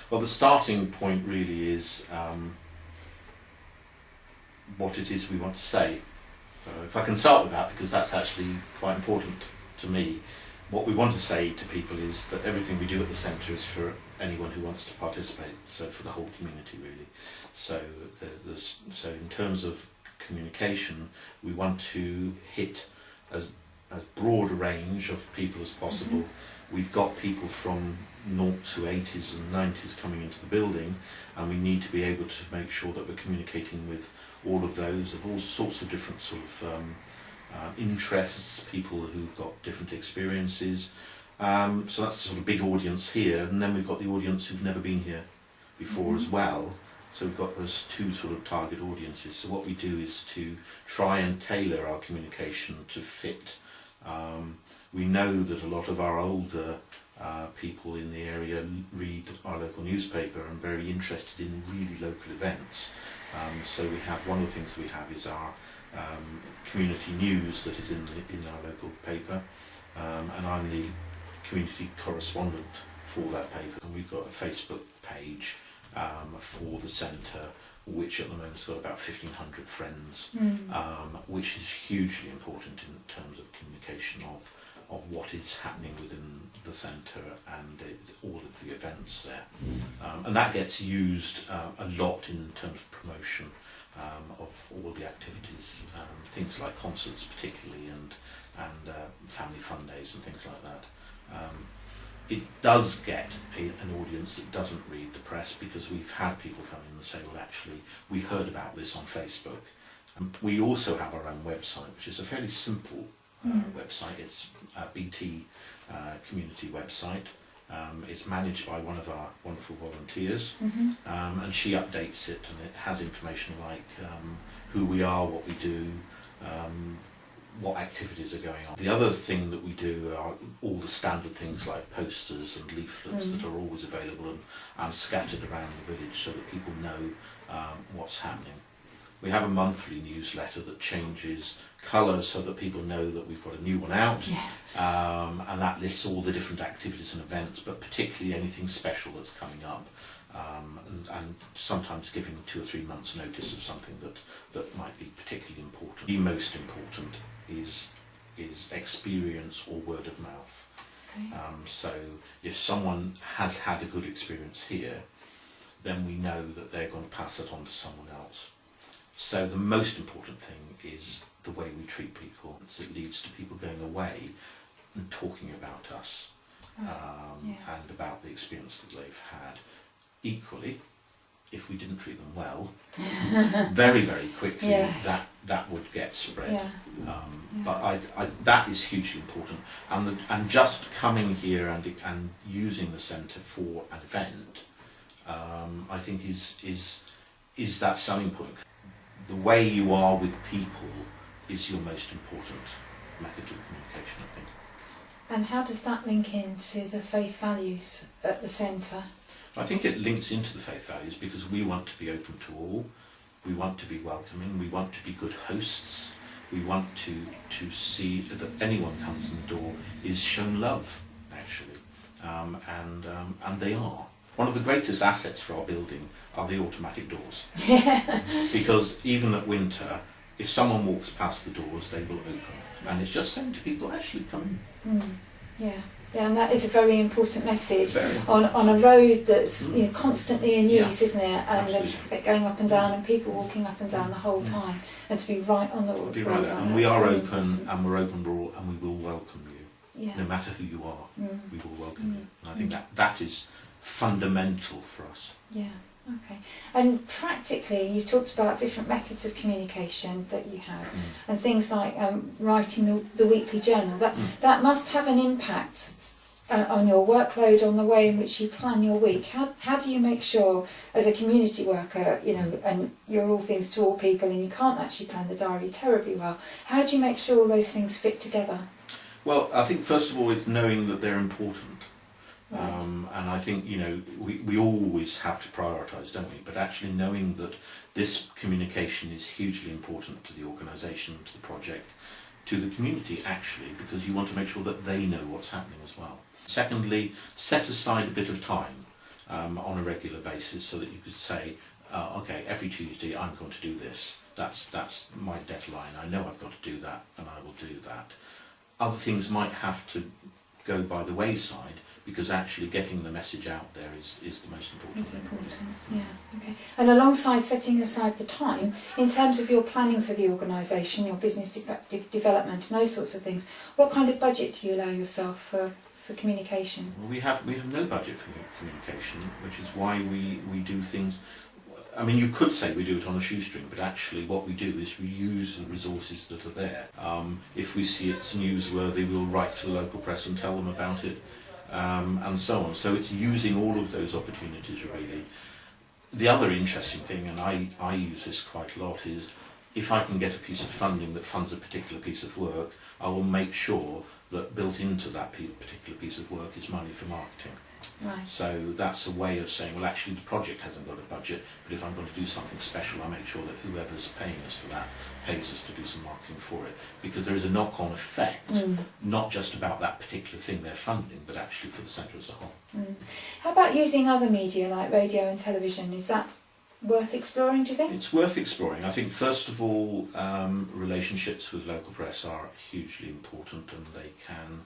Well, the starting point really is what it is we want to say. So if I can start with that, because that's actually quite important to me. What we want to say to people is that everything we do at the centre is for anyone who wants to participate, so for the whole community really. So, so in terms of communication, we want to hit as broad a range of people as possible. Mm-hmm. We've got people from 0 to 80s and 90s coming into the building, and we need to be able to make sure that we're communicating with all of those, of all sorts of different sort of interests, people who've got different experiences. So that's the sort of big audience here, and then we've got the audience who've never been here before as well. So we've got those two sort of target audiences. So what we do is to try and tailor our communication to fit. We know that a lot of our older people in the area read our local newspaper and are very interested in really local events. So we have, one of the things that we have is our community news that is in our local paper, and I'm the community correspondent for that paper, and we've got a Facebook page for the centre, which at the moment has got about 1,500 friends, which is hugely important in terms of communication of what is happening within the centre and all of the events there. And that gets used a lot in terms of promotion of all the activities, things like concerts particularly, and family fun days and things like that. It does get an audience that doesn't read the press, because we've had people come in and say, well, actually, we heard about this on Facebook. We also have our own website, which is a fairly simple website. It's a BT community website. It's managed by one of our wonderful volunteers, and she updates it, and it has information like who we are, what we do, what activities are going on. The other thing that we do are all the standard things like posters and leaflets that are always available and scattered around the village so that people know what's happening. We have a monthly newsletter that changes colours so that people know that we've got a new one out, and that lists all the different activities and events, but particularly anything special that's coming up, and sometimes giving 2 or 3 months notice of something that might be particularly important. The most important is experience or word of mouth. Okay. So if someone has had a good experience here, then we know that they're going to pass it on to someone else. So the most important thing is the way we treat people. It leads to people going away and talking about us, and about the experience that they've had. Equally, if we didn't treat them well, very, very quickly that would get spread. But that is hugely important. And just coming here and using the centre for an event, I think is that selling point. The way you are with people is your most important method of communication, I think. And how does that link into the faith values at the centre? I think it links into the faith values because we want to be open to all, we want to be welcoming, we want to be good hosts, we want to see that anyone comes in the door is shown love, actually, and they are. One of the greatest assets for our building are the automatic doors. Because even at winter, if someone walks past the doors, they will open. And it's just saying to people, actually come in. Yeah, and that is a very important message on a road that's constantly in use, isn't it? And the traffic going up and down and people walking up and down the whole time. And to be right on the road. And we are open, and we're open for all, and we will welcome you. No matter who you are, we will welcome you. And I think that is fundamental for us. Yeah, okay. And practically, you talked about different methods of communication that you have, and things like writing the weekly journal. That must have an impact on your workload, on the way in which you plan your week. How do you make sure, as a community worker, and you're all things to all people, and you can't actually plan the diary terribly well, how do you make sure all those things fit together? Well, I think first of all it's knowing that they're important. And I think, we always have to prioritise, don't we? But actually knowing that this communication is hugely important to the organisation, to the project, to the community actually, because you want to make sure that they know what's happening as well. Secondly, set aside a bit of time. on a regular basis, so that you could say, okay, every Tuesday I'm going to do this. That's my deadline. I know I've got to do that, and I will do that. Other things might have to go by the wayside, because actually getting the message out there is the most important thing. Yeah, okay. And alongside setting aside the time, in terms of your planning for the organisation, your business development and those sorts of things, what kind of budget do you allow yourself for communication? Well, we have no budget for communication, which is why we do things. I mean, you could say we do it on a shoestring, but actually what we do is we use the resources that are there. If we see it's newsworthy, we'll write to the local press and tell them about it, and so on. So it's using all of those opportunities, really. The other interesting thing, and I use this quite a lot, is if I can get a piece of funding that funds a particular piece of work, I will make sure that built into that particular piece of work is money for marketing. Right. So that's a way of saying, well, actually the project hasn't got a budget, but if I'm going to do something special, I make sure that whoever's paying us for that pays us to do some marketing for it. Because there is a knock-on effect, not just about that particular thing they're funding, but actually for the centre as a whole. How about using other media like radio and television? Is that worth exploring, do you think? It's worth exploring. I think, first of all, relationships with local press are hugely important, and they can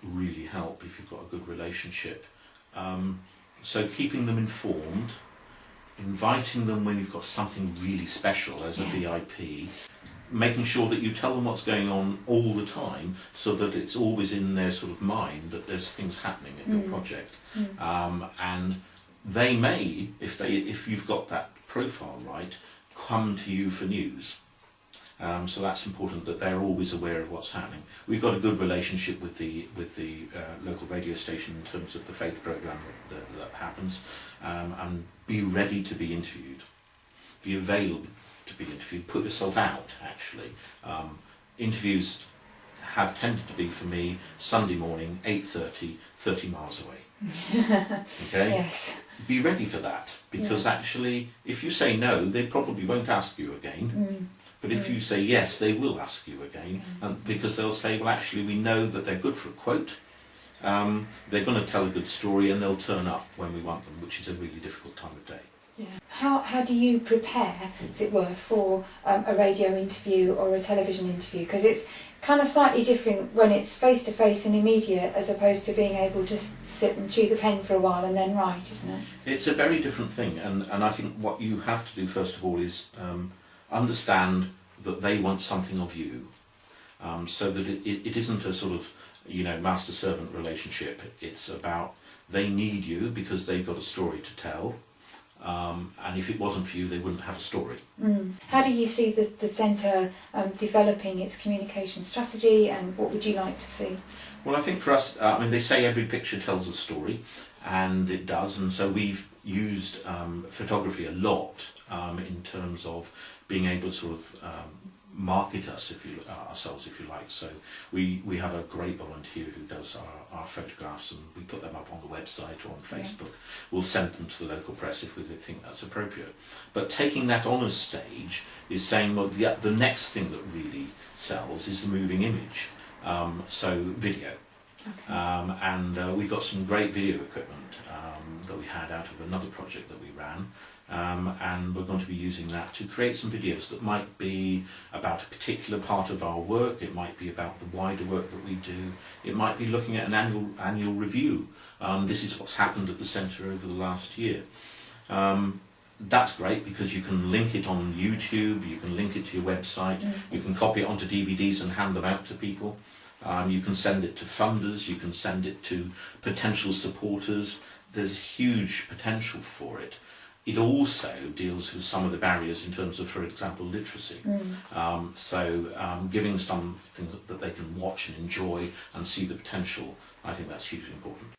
really help if you've got a good relationship. So keeping them informed, inviting them when you've got something really special as a VIP, making sure that you tell them what's going on all the time, so that it's always in their sort of mind that there's things happening at your project. And they may, if you've got that profile right, come to you for news. So that's important, that they're always aware of what's happening. We've got a good relationship with the local radio station in terms of the faith programme that happens, and be ready to be interviewed. Be available to be interviewed. Put yourself out, actually. Interviews have tended to be, for me, Sunday morning, 8:30, 30 miles away. Okay? Yes. Be ready for that, because actually, if you say no, they probably won't ask you again. But if you say yes, they will ask you again, and because they'll say, well, actually, we know that they're good for a quote, they're going to tell a good story, and they'll turn up when we want them, which is a really difficult time of day. Yeah. How do you prepare, as it were, for a radio interview or a television interview? Because it's kind of slightly different when it's face-to-face and immediate, as opposed to being able to sit and chew the pen for a while and then write, isn't it? It's a very different thing, and I think what you have to do, first of all, is understand that they want something of you, so that it isn't a sort of, master-servant relationship. It's about, they need you because they've got a story to tell, and if it wasn't for you, they wouldn't have a story. How do you see the centre developing its communication strategy, and what would you like to see? Well, I think for us, they say every picture tells a story, and it does, and so we've used photography a lot in terms of being able to sort of market ourselves, if you like. So we have a great volunteer who does our photographs, and we put them up on the website or on Facebook. We'll send them to the local press if we think that's appropriate. But taking that on a stage is saying, well, the next thing that really sells is the moving image, so video. Okay. And we got some great video equipment that we had out of another project that we ran, and we're going to be using that to create some videos that might be about a particular part of our work. It might be about the wider work that we do. It might be looking at an annual review. This is what's happened at the centre over the last year. That's great because you can link it on YouTube, you can link it to your website, you can copy it onto DVDs and hand them out to people. You can send it to funders, you can send it to potential supporters. There's huge potential for it. It also deals with some of the barriers in terms of, for example, literacy. Giving some things that they can watch and enjoy and see the potential, I think that's hugely important.